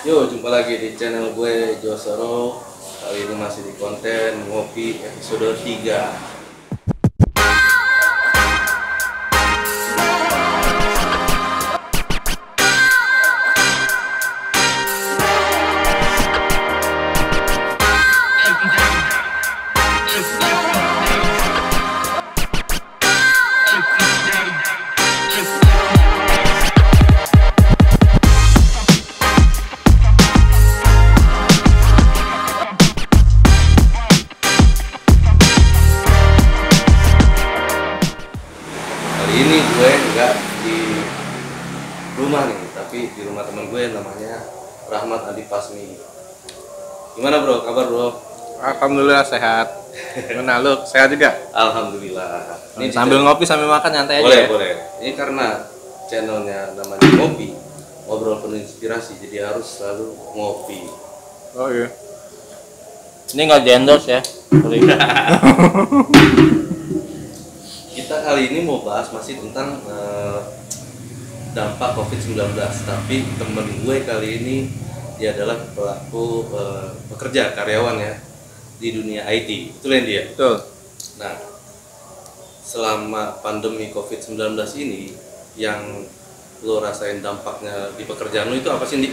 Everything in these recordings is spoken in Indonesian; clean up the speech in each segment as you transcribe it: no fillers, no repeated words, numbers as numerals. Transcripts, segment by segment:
Yo, jumpa lagi di channel gue Josero. Kali ini masih di konten ngopi episode 3. Kali ini gue nggak di rumah nih, tapi di rumah teman gue namanya Rahmat Adi Pasmi. Gimana bro, kabar bro? Alhamdulillah sehat. Gimana lu? Sehat juga? Alhamdulillah. Sambil ngopi sambil makan nyantai aja. Boleh, Ya? boleh. Ini karena channelnya namanya ngopi, ngobrol penuh inspirasi, jadi harus selalu ngopi. Oh iya. Ini nggak di-endorse ya? Sorry. Kita kali ini mau bahas masih tentang dampak COVID-19, tapi temen gue kali ini dia adalah pelaku pekerja karyawan ya di dunia IT. Itulah yang dia. Betul. Nah, selama pandemi COVID-19 ini yang lo rasain dampaknya di pekerjaan lo itu apa sih, Dik?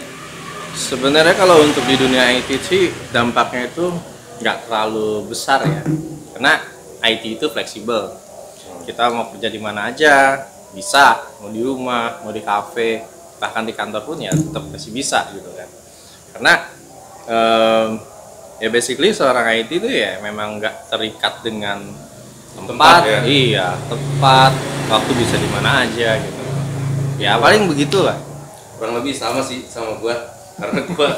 Sebenarnya kalau untuk di dunia IT sih dampaknya itu nggak terlalu besar ya. Karena IT itu fleksibel. Kita mau kerja di mana aja bisa, mau di rumah, mau di kafe, bahkan di kantor pun ya tetap masih bisa gitu kan. Karena ya basically seorang IT itu ya memang nggak terikat dengan tempat ya? Iya, tempat, waktu bisa di mana aja gitu. Ya paling begitulah. Kurang lebih sama sih sama gua, karena gua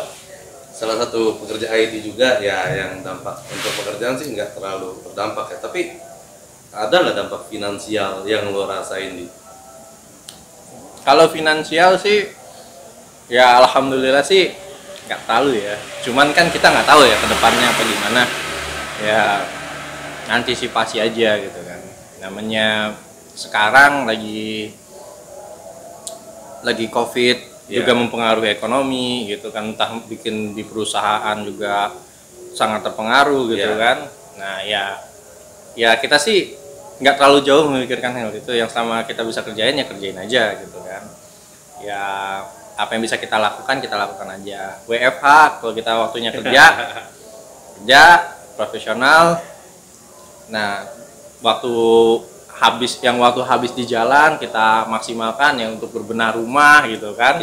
salah satu pekerja IT juga ya, yang dampak untuk pekerjaan sih nggak terlalu berdampak ya, tapi ada nggak dampak finansial yang lo rasain di? Kalau finansial sih ya alhamdulillah sih nggak terlalu ya. Cuman kan kita nggak tahu ya ke depannya apa gimana. Ya antisipasi aja gitu kan. Namanya sekarang lagi COVID juga mempengaruhi ekonomi gitu kan, entah bikin di perusahaan juga sangat terpengaruh gitu kan. Nah ya kita sih nggak terlalu jauh memikirkan hal itu, yang sama kita bisa kerjain ya kerjain aja gitu kan. Ya apa yang bisa kita lakukan aja. WFH kalau kita waktunya kerja profesional. Nah waktu habis di jalan kita maksimalkan ya untuk berbenah rumah gitu kan.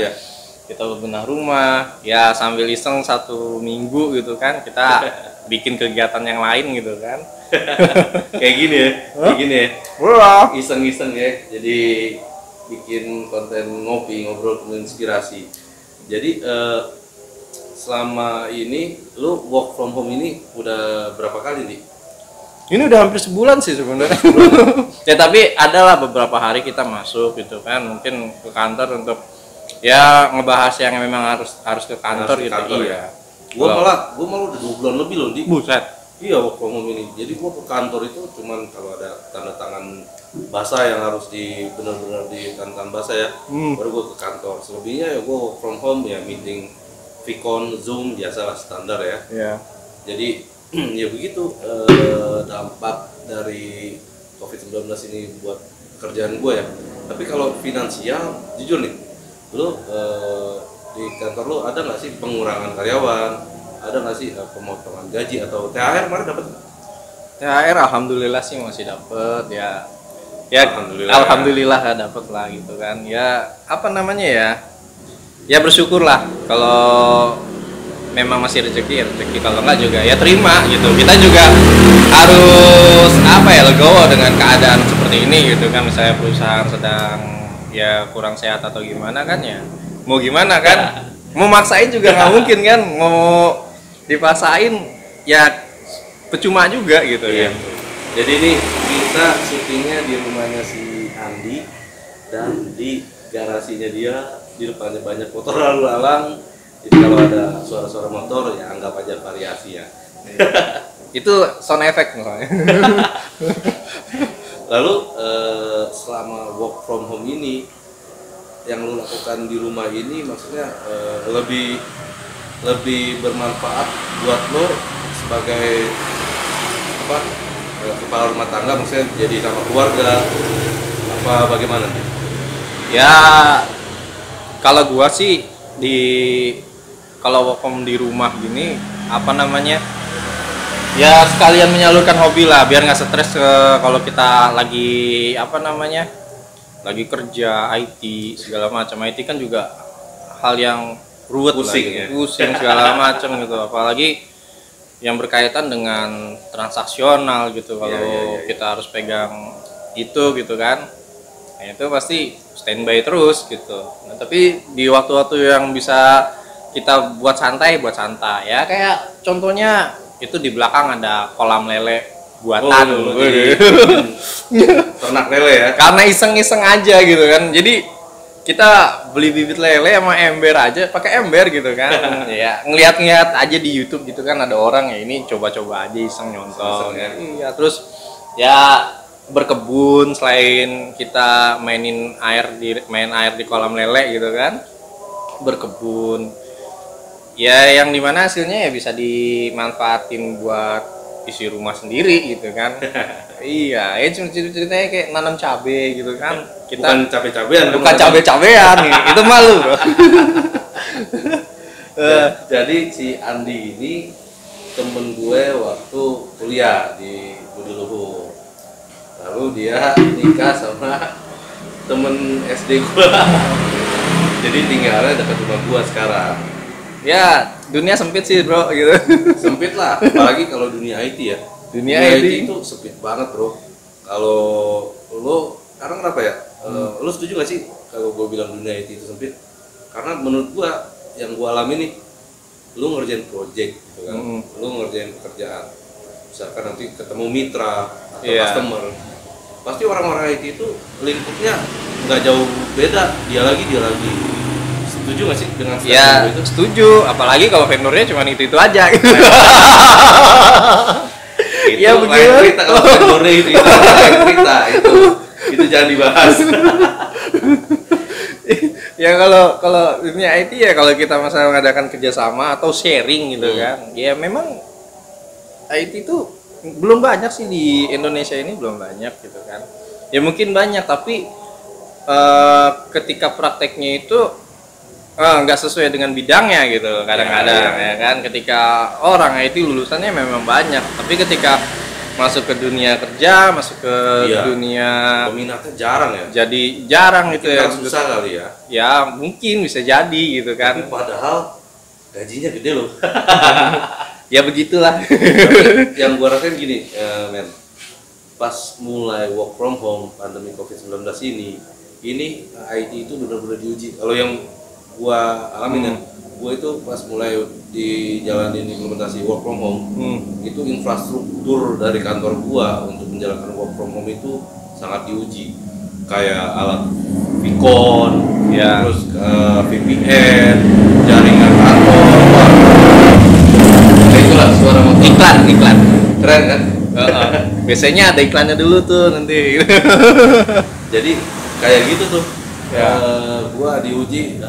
Kita berbenah rumah ya sambil iseng 1 minggu gitu kan, kita bikin kegiatan yang lain gitu kan. Kayak gini ya, iseng-iseng ya, jadi bikin konten ngopi, ngobrol penuh inspirasi. Jadi selama ini lu work from home ini udah berapa kali nih? Ini udah hampir sebulan sih sebenarnya. Ya tapi adalah beberapa hari kita masuk gitu kan, mungkin ke kantor untuk ya ngebahas yang memang harus ke kantor gitu. Iya. Gua malah udah 2 bulan lebih loh di. Buset. Iya, work from home ini. Jadi gua ke kantor itu cuman kalau ada tanda tangan basah yang harus benar-benar di tanda tangan basah ya, baru gua ke kantor. Selebihnya ya gua work from home ya, meeting Vicon, Zoom biasalah standar ya. Iya. Jadi ya begitu dampak dari COVID-19 ini buat kerjaan gue ya. Tapi kalau finansial, jujur nih, lu di kantor lu ada nggak sih pengurangan karyawan? Ada nggak sih pemotongan gaji atau THR kemarin dapat? THR alhamdulillah sih masih dapat ya. Ya alhamdulillah ya dapat lah gitu kan. Ya apa namanya ya? Ya bersyukurlah kalau memang masih rezeki, kalau enggak juga ya terima gitu. Kita juga harus apa ya, legowo dengan keadaan seperti ini gitu kan. Misalnya perusahaan sedang ya kurang sehat atau gimana kan, ya mau gimana kan, mau maksain juga nggak mungkin kan, mau dipaksain ya percuma juga gitu ya. Jadi ini kita syutingnya di rumahnya si Andi, dan di garasinya dia, di depannya banyak motor lalu lalang. Jadi kalau ada suara-suara motor ya anggap aja variasi ya. Itu sound effect misalnya. Lalu selama work from home ini yang lu lakukan di rumah ini, maksudnya lebih lebih bermanfaat buat lo sebagai apa kepala rumah tangga, maksudnya jadi sama keluarga apa bagaimana nih? Ya kalau gua sih kalau work from di rumah gini apa namanya, ya sekalian menyalurkan hobi lah biar nggak stres kalau kita lagi apa namanya lagi kerja IT segala macam. IT kan juga hal yang ruwet Pusing lah, gitu. ya? Pusing segala macam gitu, apalagi yang berkaitan dengan transaksional gitu. Kalau Iya. kita harus pegang itu gitu kan, nah, itu pasti standby terus gitu. Nah, tapi di waktu-waktu yang bisa kita buat santai ya, kayak contohnya itu di belakang ada kolam lele buatan. Oh, jadi ternak lele ya? Karena iseng-iseng aja gitu kan, jadi kita beli bibit lele sama ember aja, pakai ember gitu kan. Ya ngeliat-ngeliat aja di YouTube gitu kan, ada orang ya ini coba-coba aja iseng nyontoh. Iseng, ya? Iya, terus ya berkebun selain kita main air di kolam lele gitu kan, berkebun ya yang dimana hasilnya ya bisa dimanfaatin buat isi rumah sendiri gitu kan. Iya, ya ceritanya kayak nanam cabe gitu kan. Kita Bukan cabe-cabean, bukan cabe-cabean nih, itu malu bro. Jadi si Andi ini temen gue waktu kuliah di Budi Luhur. Lalu dia nikah sama temen SD gue. Jadi tinggalnya dekat rumah gue sekarang. Ya dunia sempit sih bro gitu. Sempit lah, apalagi kalau dunia IT ya. Dunia IT itu sempit banget bro. Kalau lo karena kenapa ya? Lo setuju gak sih kalau gue bilang dunia IT itu sempit? Karena menurut gue yang gue alami nih, lo ngerjain project gitu kan, lo ngerjain pekerjaan. Misalkan nanti ketemu mitra atau customer, pasti orang-orang IT itu lingkupnya nggak jauh beda, dia lagi. Setuju gak sih dengan ya itu? setuju, apalagi kalau vendornya cuma itu aja gitu. Itu Ya, lain begitu. cerita kalau vendornya itu lain cerita itu jangan dibahas. Ya kalau dunia IT ya kalau kita masalah mengadakan kerjasama atau sharing gitu kan, ya memang IT itu belum banyak sih di Indonesia ini, belum banyak gitu kan. Ya mungkin banyak tapi ketika prakteknya itu nggak sesuai dengan bidangnya gitu kadang-kadang ya kan. Ketika orang IT lulusannya memang banyak, tapi ketika masuk ke dunia kerja, masuk ke dunia peminatnya jarang ya. jadi jarang gitu ya. Susah kali ya. Ya mungkin bisa jadi gitu kan. Tapi padahal gajinya gede loh. Ya begitulah. Yang gua rasain gini, men. Pas mulai work from home pandemi COVID-19 ini IT itu benar-benar diuji. Kalau yang gua alamin ya, gua itu pas mulai dijalanin implementasi work from home, itu infrastruktur dari kantor gua untuk menjalankan work from home itu sangat diuji. Kayak alat Vicon, terus VPN, jaringan kantor. Itulah suara motor. Iklan. Keren kan? Biasanya ada iklannya dulu tuh nanti. Jadi kayak gitu tuh. Gua diuji,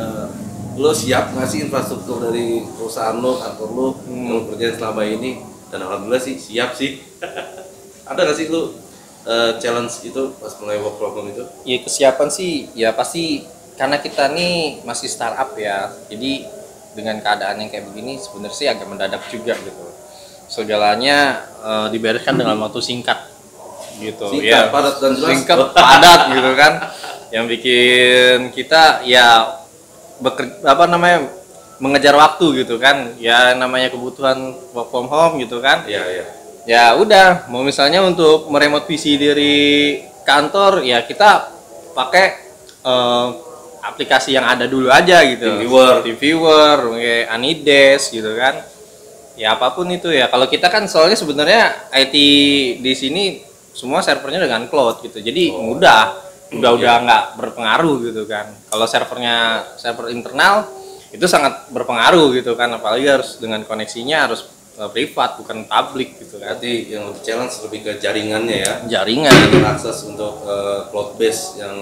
lo siap nggak sih infrastruktur dari perusahaan lo, kantor lo, yang lo kerjain selama ini? Dan alhamdulillah sih siap sih. Ada nggak sih lo challenge itu pas mulai work from home itu? Ya kesiapan sih, ya pasti karena kita nih masih startup ya. Jadi dengan keadaan yang kayak begini sebenarnya sih agak mendadak juga gitu. Segalanya dibereskan dengan waktu singkat gitu. Singkat, padat dan jelas. Singkat, padat gitu kan. Yang bikin kita ya mengejar waktu gitu kan. Ya namanya kebutuhan work from home gitu kan. Iya. Ya udah, mau misalnya untuk meremote PC dari kantor ya kita pakai aplikasi yang ada dulu aja gitu. TeamViewer, kayak Anidesk gitu kan. Ya apapun itu ya. Kalau kita kan soalnya sebenarnya IT di sini semua servernya dengan cloud gitu. Jadi udah nggak berpengaruh gitu kan. Kalau server internal itu sangat berpengaruh gitu kan. Apalagi harus dengan koneksinya harus privat bukan publik gitu kan. Berarti yang lebih challenge lebih ke jaringannya ya. Jaringan. Akses untuk cloud base yang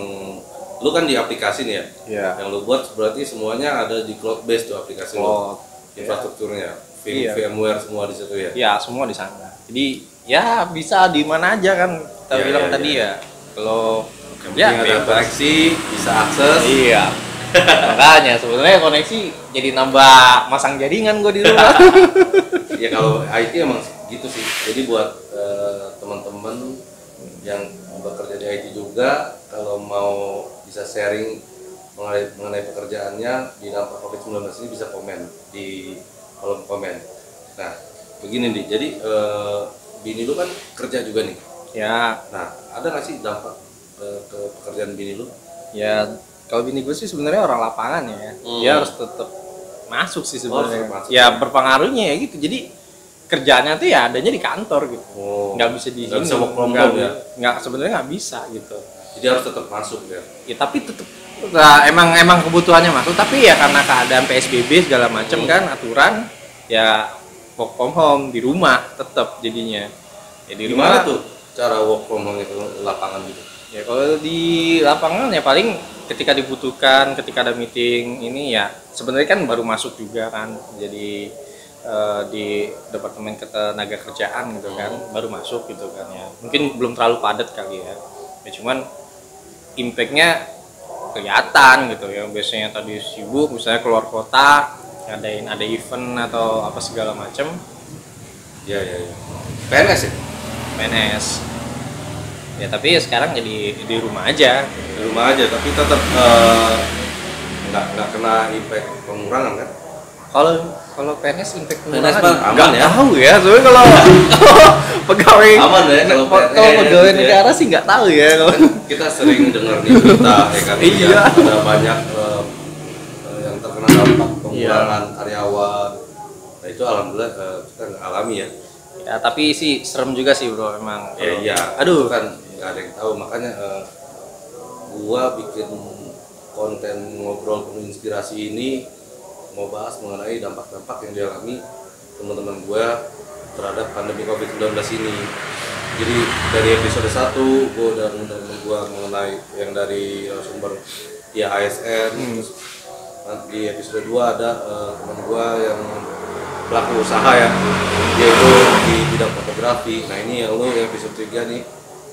lu kan di aplikasi nih ya. Iya. Yang lu buat berarti semuanya ada di cloud base tuh aplikasi lu. infrastrukturnya, Iya. VMware semua di situ ya. Ya semua di sana. Jadi ya bisa di mana aja kan kita Iya, bilang iya, tadi iya. ya. Kalau Yang ya penting ada bebas. koneksi, bisa akses. Iya. Makanya sebenarnya koneksi jadi nambah masang jaringan gue di rumah. Ya kalau IT emang gitu sih. Jadi buat teman-teman yang bekerja di IT juga, kalau mau bisa sharing mengenai pekerjaannya di dampak COVID-19 ini bisa komen di kolom komen. Nah, begini nih. Jadi bini lu kan kerja juga nih. Ya, Nah, ada nggak sih dampak ke pekerjaan bini lu? ya kalau bini gue sih sebenarnya orang lapangan ya. Dia harus tetap masuk sih sebenarnya. tetap masuk. Ya berpengaruhnya ya gitu. Jadi kerjaannya tuh ya adanya di kantor gitu. Oh, Nggak bisa di nggak sini. bisa work from Nggak- home ya? nggak sebenarnya nggak bisa gitu. Jadi harus tetap masuk ya. Ya tapi tetap emang kebutuhannya masuk, tapi ya karena keadaan PSBB segala macam kan aturan ya work from home di rumah tetap jadinya. Ya di Gimana rumah tuh cara work from home itu lapangan gitu? ya kalau di lapangan ya paling ketika dibutuhkan, ketika ada meeting ini ya sebenarnya kan baru masuk juga kan. Jadi di Departemen Ketenagakerjaan gitu kan, baru masuk gitu kan ya. Mungkin belum terlalu padat kali ya. Ya cuman impact-nya kelihatan gitu ya. Biasanya tadi sibuk misalnya keluar kota, ada event atau apa segala macam. Ya. PNS ya? PNS. Ya tapi ya sekarang jadi di rumah aja. Di rumah aja, tapi tetap nggak kena impact pengurangan kan? Kalau PNS impact PNS pengurangan mah aman nggak ya? tahu ya. Soalnya kalau pegawai Aman ya kalau kalau PNS pegawai gitu ya. negara sih nggak tahu ya kalau Kita sering dengar di berita ya kan, Iya. ya, ada banyak yang terkena dampak pengurangan karyawan. Nah itu alhamdulillah kita nggak alami ya. ya tapi sih serem juga sih bro emang. Ya iya. Aduh. Itu kan nggak ada yang tahu, makanya gua bikin konten ngobrol penuh inspirasi ini mau bahas mengenai dampak-dampak yang dialami teman-teman gua terhadap pandemi COVID-19 ini. Jadi dari episode 1 gua udah ngundang temen gua mengenai yang dari sumber ya ASN. Terus di episode 2 ada teman gua yang pelaku usaha ya, yaitu di bidang fotografi. Nah ini yang lu yang episode 3 nih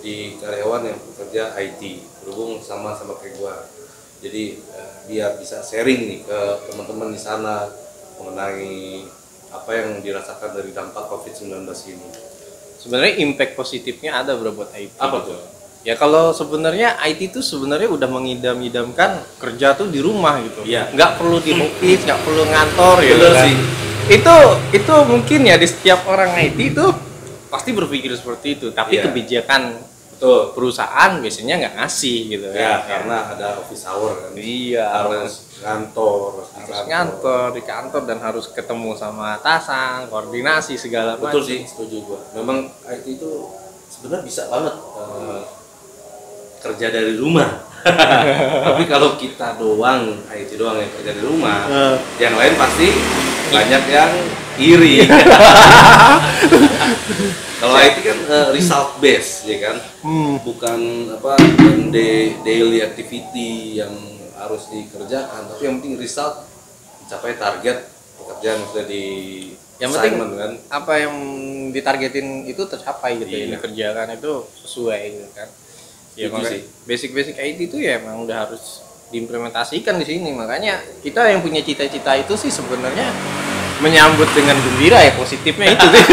di karyawan yang bekerja IT, berhubung sama kayak gua. Jadi biar bisa sharing nih ke teman-teman di sana mengenai apa yang dirasakan dari dampak COVID-19 ini. Sebenarnya impact positifnya ada bro buat IT. Apa gitu. tuh? Ya kalau sebenarnya IT itu sebenarnya udah mengidam-idamkan kerja tuh di rumah gitu. Iya. Nggak perlu di office, nggak perlu ngantor ya. Bener kan? sih. Itu mungkin ya di setiap orang IT itu pasti berpikir seperti itu. Tapi Iya. kebijakan Betul. perusahaan biasanya nggak ngasih gitu Ya, kan. karena ada office hour kan. Iya, Harus ngantor, harus ngantor di kantor dan harus ketemu sama atasan, koordinasi segala Betul macam. sih, setuju gua. Memang IT itu sebenarnya bisa banget kerja dari rumah. Tapi kalau kita doang, IT doang yang kerja di rumah, yang lain pasti banyak yang iri. Kalau IT kan result based ya kan, bukan daily activity yang harus dikerjakan, tapi yang penting result mencapai target pekerjaan yang sudah di Yang penting assignment kan. apa yang ditargetin itu tercapai gitu Iya. yang dikerjakan itu sesuai gitu kan. Ya Setuju makanya sih. basic IT itu ya emang udah harus diimplementasikan di sini. Makanya kita yang punya cita-cita itu sih sebenarnya menyambut dengan gembira ya, positifnya itu sih.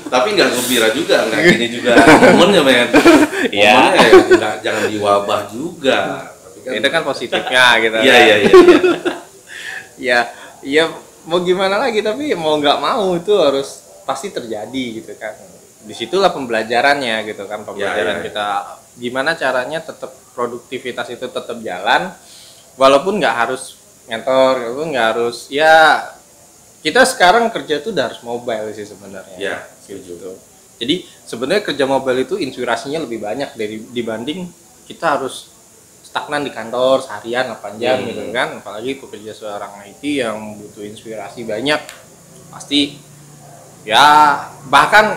Tapi nggak gembira juga, nggak gini juga momennya men. Iya. Momennya ya jangan diwabah juga. Tapi Itu kan positifnya gitu. Iya kan. iya iya. Ya, ya mau gimana lagi tapi mau nggak mau itu harus pasti terjadi gitu kan. Disitulah pembelajarannya gitu kan, pembelajaran Ya. kita gimana caranya tetap produktivitas itu tetap jalan walaupun nggak harus ngantor, walaupun nggak harus ya kita sekarang kerja tuh udah harus mobile sih sebenarnya. Ya, gitu. Jadi sebenarnya kerja mobile itu inspirasinya lebih banyak dibanding kita harus stagnan di kantor seharian 8 jam gitu kan, apalagi pekerja seorang IT yang butuh inspirasi banyak pasti ya bahkan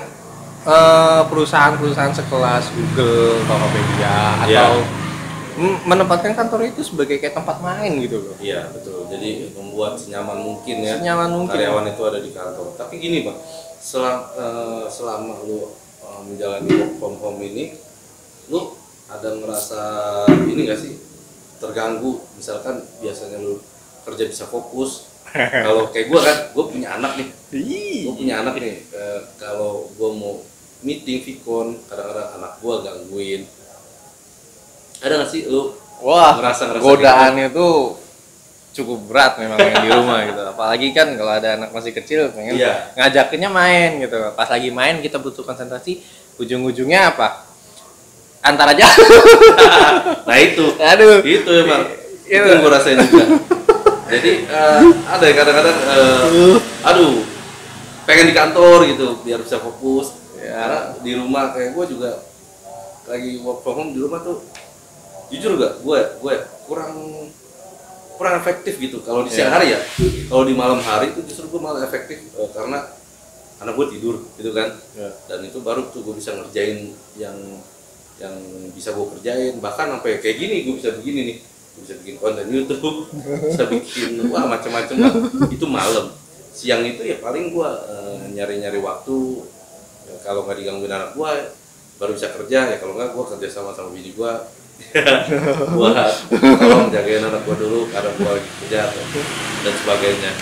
perusahaan-perusahaan sekelas Google, Tokopedia atau menempatkan kantor itu sebagai kayak tempat main gitu loh. Iya betul. Jadi membuat senyaman mungkin ya. Senyaman mungkin. Karyawan itu ada di kantor. Tapi gini bang, selama lu menjalani work from home ini, lu ada ngerasa ini gak sih terganggu? Misalkan biasanya lu kerja bisa fokus. Kalau kayak gue kan, gue punya anak nih. Kalau gue mau meeting Vicon, kadang-kadang anak gue gangguin. Ada nggak sih lu ngerasa godaannya gitu? Tuh cukup berat memang main di rumah gitu. Apalagi kan kalau ada anak masih kecil pengen ngajakinnya main gitu. Pas lagi main kita butuh konsentrasi, ujung-ujungnya apa? Antar aja. Nah itu. Aduh. Itu emang. Itu yang gue rasain juga. Jadi ada kadang-kadang aduh pengen di kantor gitu biar bisa fokus. Karena di rumah kayak gue juga lagi work from home di rumah tuh jujur gak gue kurang efektif gitu kalau di siang hari ya. Kalau di malam hari itu justru gue malah efektif karena anak gue tidur gitu kan. Dan itu baru tuh gue bisa ngerjain yang bisa gue kerjain, bahkan sampai kayak gini gue bisa begini nih, gue bisa bikin konten YouTube, bisa bikin macam-macam lah. Itu malam. Siang itu ya paling gue nyari-nyari waktu. Kalau nggak digangguin anak gue baru bisa kerja, ya kalau nggak gue kerja sama bini gue buat tolong jagain anak gue dulu karena gue lagi kerja dan sebagainya.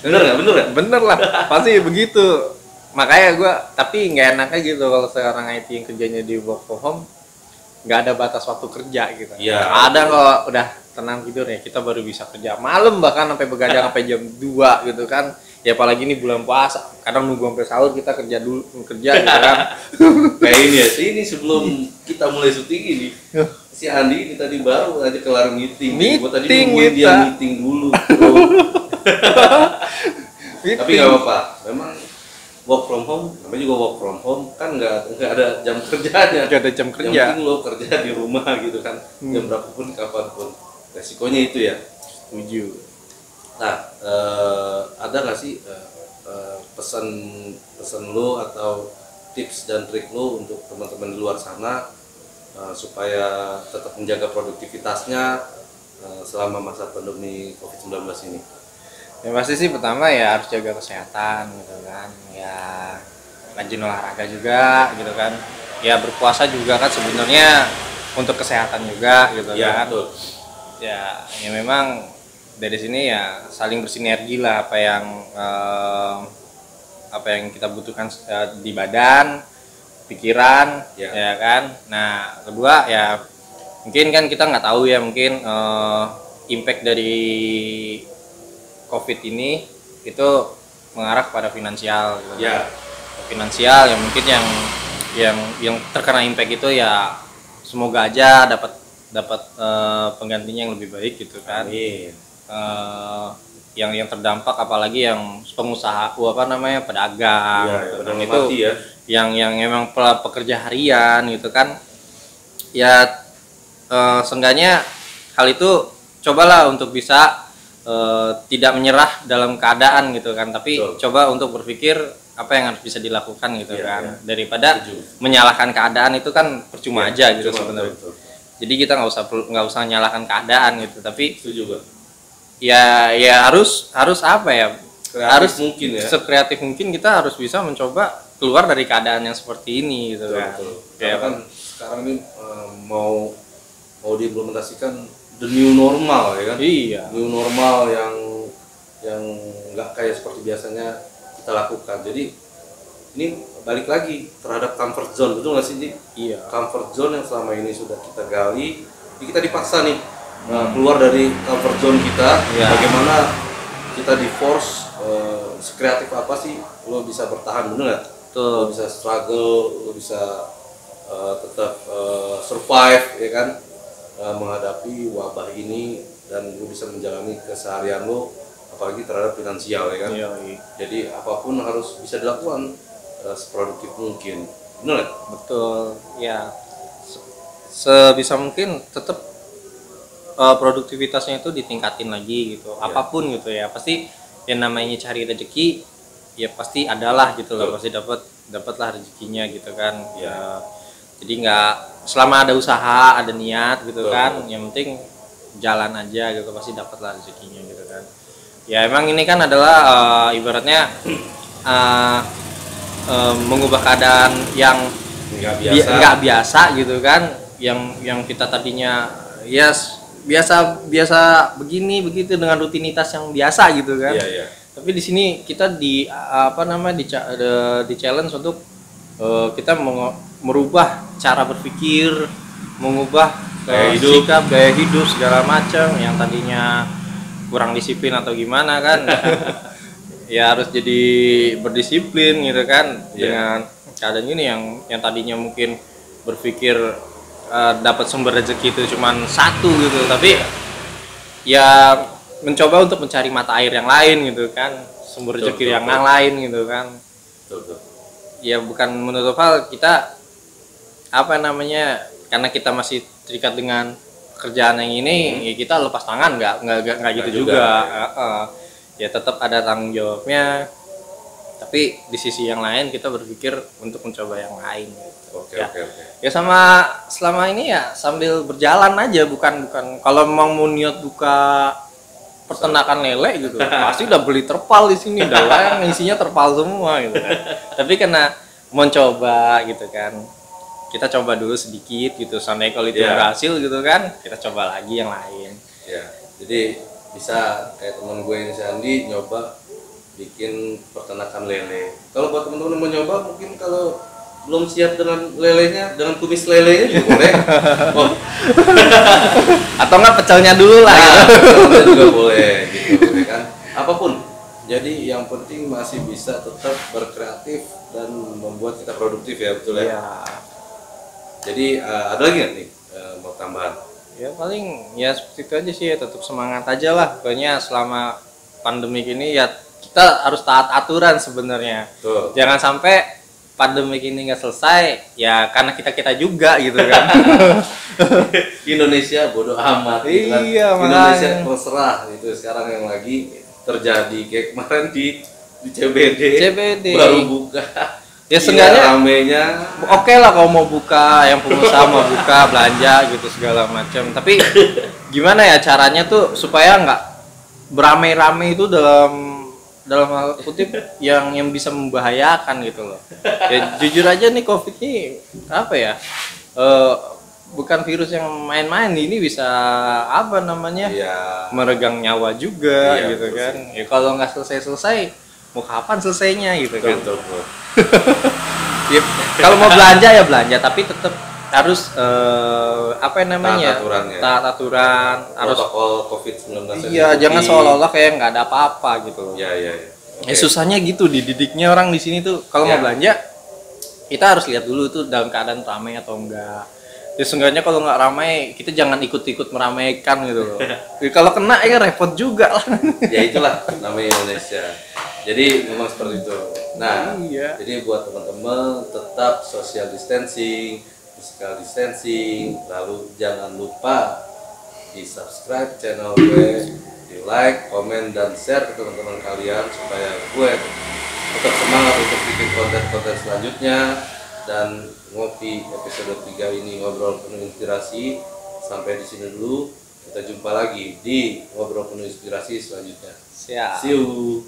Bener nggak? Bener lah, pasti begitu. Makanya gue tapi nggak enaknya gitu kalau sekarang IT yang kerjanya di work from home nggak ada batas waktu kerja gitu. Ada kalau udah tenang tidur ya kita baru bisa kerja malam, bahkan sampai begadang sampai jam 2 gitu kan. Ya apalagi ini bulan puasa, kadang nunggu sampai sahur kita kerja gitu kan. Kayak ini sebelum kita mulai syuting ini, si Andi ini tadi baru aja kelar meeting. Gua tadi nungguin dia meeting dulu. Tapi nggak apa-apa, memang work from home, namanya juga work from home kan nggak ada jam kerjanya. Nggak ada jam kerja. Yang penting lo kerja di rumah gitu kan, jam berapapun kapanpun. Resikonya itu ya. Setuju. Nah, ada nggak sih pesan lo atau tips dan trik lo untuk teman-teman di luar sana supaya tetap menjaga produktivitasnya selama masa pandemi COVID-19 ini? Ya pasti sih pertama ya harus jaga kesehatan gitu kan. Ya rajin olahraga juga gitu kan. Ya berpuasa juga kan sebenarnya untuk kesehatan juga gitu ya, kan. Betul. Ya memang dari sini ya saling bersinergi lah apa yang kita butuhkan di badan, pikiran, ya kan. Nah kedua ya mungkin kan kita nggak tahu ya mungkin impact dari COVID ini itu mengarah pada finansial gitu. Finansial yang mungkin yang terkena impact itu ya semoga aja dapat penggantinya yang lebih baik gitu kan. Amin. Yang terdampak apalagi yang pengusaha pedagang gitu. Itu ya. yang memang pekerja harian gitu kan ya seenggaknya hal itu cobalah untuk bisa tidak menyerah dalam keadaan gitu kan, tapi coba untuk berpikir apa yang harus bisa dilakukan gitu kan. Daripada menyalahkan keadaan itu kan percuma aja gitu sebenarnya. Jadi kita nggak usah menyalahkan keadaan gitu, tapi ya harus apa ya, harus mungkin ya sekreatif mungkin kita harus bisa mencoba keluar dari keadaan yang seperti ini gitu kan. Karena kan sekarang ini mau diimplementasikan the new normal ya kan. New normal yang nggak kayak seperti biasanya kita lakukan. Jadi ini balik lagi terhadap comfort zone, betul nggak sih Ji? Comfort zone yang selama ini sudah kita gali, ini kita dipaksa nih keluar dari comfort zone kita. Bagaimana kita di force sekreatif apa sih lo bisa bertahan, bener nggak? Lo bisa struggle, lo bisa tetap survive ya kan, menghadapi wabah ini, dan lo bisa menjalani keseharian lo apalagi terhadap finansial ya kan. Jadi apapun harus bisa dilakukan seproduktif mungkin, bener nggak? Betul ya, sebisa mungkin tetap produktivitasnya itu ditingkatin lagi gitu. Apapun gitu ya, pasti yang namanya cari rezeki ya pasti adalah gitu loh, pasti dapatlah rezekinya gitu kan. Jadi nggak, selama ada usaha, ada niat gitu Betul. kan, yang penting jalan aja gitu, pasti dapat lah rezekinya gitu kan. Ya emang ini kan adalah ibaratnya eh, mengubah keadaan yang nggak biasa gitu kan, yang kita tadinya ya biasa biasa begini begitu dengan rutinitas yang biasa gitu kan. Iya, iya. Tapi di sini kita di apa namanya di challenge untuk kita merubah cara berpikir, mengubah sikap, gaya hidup segala macam yang tadinya kurang disiplin atau gimana kan. Ya harus jadi berdisiplin gitu kan. Dengan keadaan ini yang tadinya mungkin berpikir dapat sumber rezeki itu cuman satu gitu, tapi ya mencoba untuk mencari mata air yang lain gitu kan, sumber rezeki yang lain gitu kan. Ya bukan menutup hal kita apa namanya, karena kita masih terikat dengan pekerjaan yang ini, ya kita lepas tangan nggak gitu juga. Ya tetap ada tanggung jawabnya, tapi di sisi yang lain kita berpikir untuk mencoba yang lain gitu. Oke. Ya sama selama ini ya sambil berjalan aja, bukan kalau memang mau niat buka peternakan lele gitu pasti udah beli terpal di sini, udah yang isinya terpal semua gitu kan. Tapi karena mau coba gitu kan, kita coba dulu sedikit gitu, sampai kalau itu berhasil gitu kan, kita coba lagi yang lain. Ya, jadi bisa kayak teman gue ini si Andi nyoba bikin peternakan lele. Kalau buat teman-teman mau nyoba, mungkin kalau belum siap dengan lelenya, dengan kumis lelenya juga boleh. Oh. Atau enggak pecelnya dulu lah gitu. Pecelnya juga boleh gitu ya kan. Apapun. Jadi yang penting masih bisa tetap berkreatif dan membuat kita produktif ya, betul ya. Iya. Jadi ada lagi nggak nih mau tambahan? Ya paling ya seperti itu aja sih, ya tetap semangat aja lah. Pokoknya selama pandemi ini ya kita harus taat aturan sebenarnya. Jangan sampai pandemi ini nggak selesai ya karena kita juga gitu kan. Indonesia bodoh amat gitu kan. Iya, Indonesia terserah itu sekarang yang lagi terjadi kayak kemarin di CBD baru buka. Ya seenggaknya ramenya oke lah kalau mau buka, yang pengusaha mau buka belanja gitu segala macam, tapi gimana ya caranya tuh supaya nggak beramai-ramai itu dalam hal kutip yang bisa membahayakan gitu loh. Ya jujur aja nih COVID ini apa ya, bukan virus yang main-main, ini bisa apa namanya meregang nyawa juga gitu kan. Ya kalau nggak selesai mau kapan selesainya gitu kan. Ya, kalau mau belanja ya belanja, tapi tetap harus apa namanya, taat aturan, harus protokol COVID-19. Iya, jangan seolah-olah kayak nggak ada apa-apa gitu. Iya. Okay. Susahnya gitu dididiknya orang di sini tuh. Kalau mau belanja kita harus lihat dulu tuh dalam keadaan ramai atau enggak. Ya seenggaknya kalau nggak ramai kita jangan ikut-ikut meramaikan gitu loh. Kalau kena ya repot juga lah. Ya itulah namanya Indonesia. Jadi memang seperti itu. Nah, jadi buat teman-teman tetap social distancing, physical distancing, lalu jangan lupa di subscribe channel gue, di like, komen, dan share ke teman-teman kalian supaya gue tetap semangat untuk bikin konten-konten selanjutnya. Dan ngopi episode 3 ini ngobrol penuh inspirasi sampai di sini dulu. Kita jumpa lagi di ngobrol penuh inspirasi selanjutnya. Siap. See you.